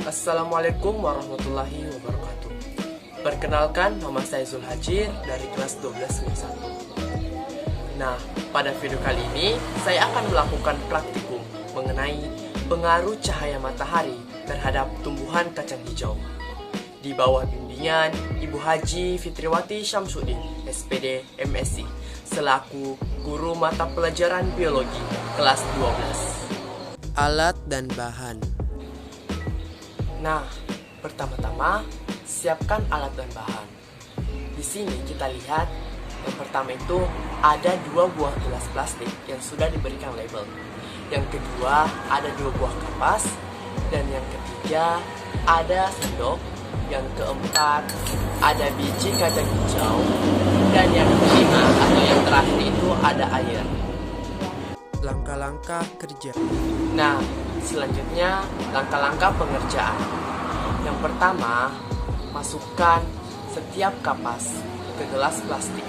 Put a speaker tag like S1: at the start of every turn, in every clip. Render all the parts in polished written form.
S1: Assalamualaikum warahmatullahi wabarakatuh. Perkenalkan, nama saya Zulhajir dari kelas 12 1. Nah, pada video kali ini saya akan melakukan praktikum mengenai pengaruh cahaya matahari terhadap tumbuhan kacang hijau di bawah bimbingan Ibu Haji Fitriwati Syamsuddin, SPD MSc, selaku guru mata pelajaran biologi kelas 12.
S2: Alat dan bahan.
S1: Nah, pertama-tama siapkan alat dan bahan. Di sini kita lihat yang pertama itu ada 2 buah gelas plastik yang sudah diberikan label. Yang kedua ada 2 buah kapas, dan yang ketiga ada sendok. Yang keempat ada biji kacang hijau, dan yang kelima atau yang terakhir itu ada air.
S2: Langkah-langkah kerja.
S1: Nah, selanjutnya langkah-langkah pengerjaan. Yang pertama, masukkan setiap kapas ke gelas plastik.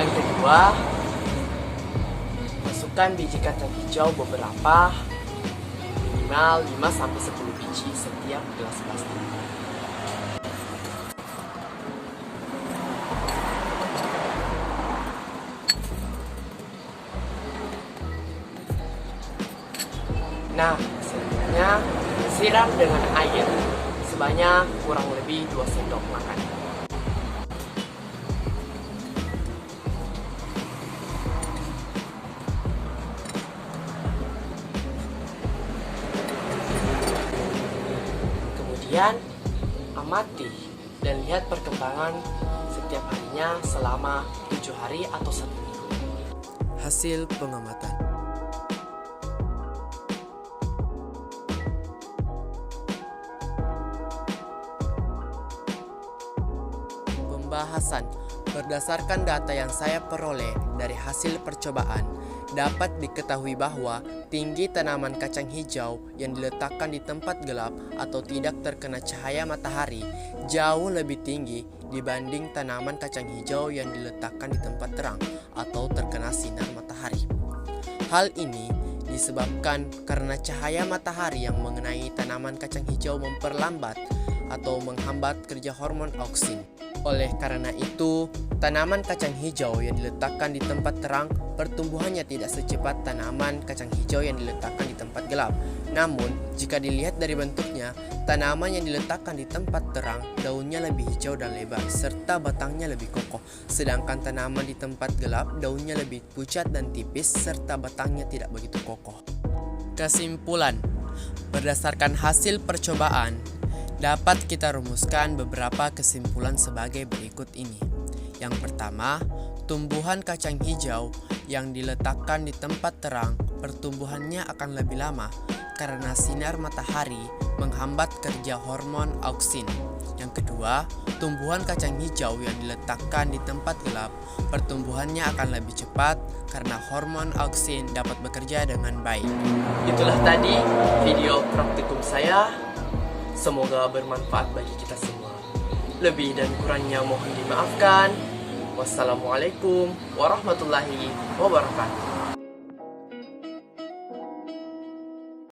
S1: Yang kedua, masukkan biji kacang hijau beberapa, minimal 5-10 biji setiap gelas plastik. Nah, selanjutnya siram dengan air sebanyak kurang lebih 2 sendok makan. Kemudian amati dan lihat perkembangan setiap harinya selama 7 hari atau 1 minggu.
S2: Hasil pengamatan. Pembahasan. Berdasarkan data yang saya peroleh dari hasil percobaan, dapat diketahui bahwa tinggi tanaman kacang hijau yang diletakkan di tempat gelap atau tidak terkena cahaya matahari jauh lebih tinggi dibanding tanaman kacang hijau yang diletakkan di tempat terang atau terkena sinar matahari. Hal ini disebabkan karena cahaya matahari yang mengenai tanaman kacang hijau memperlambat atau menghambat kerja hormon auksin. Oleh karena itu, tanaman kacang hijau yang diletakkan di tempat terang pertumbuhannya tidak secepat tanaman kacang hijau yang diletakkan di tempat gelap. Namun, jika dilihat dari bentuknya, tanaman yang diletakkan di tempat terang daunnya lebih hijau dan lebar serta batangnya lebih kokoh, sedangkan tanaman di tempat gelap daunnya lebih pucat dan tipis serta batangnya tidak begitu kokoh. Kesimpulan, berdasarkan hasil percobaan, dapat kita rumuskan beberapa kesimpulan sebagai berikut ini. Yang pertama, tumbuhan kacang hijau yang diletakkan di tempat terang pertumbuhannya akan lebih lama karena sinar matahari menghambat kerja hormon auksin. Yang kedua, tumbuhan kacang hijau yang diletakkan di tempat gelap pertumbuhannya akan lebih cepat karena hormon auksin dapat bekerja dengan baik.
S1: Itulah tadi video praktikum saya. Semoga bermanfaat bagi kita semua. Lebih dan kurangnya mohon dimaafkan. Wassalamualaikum warahmatullahi wabarakatuh.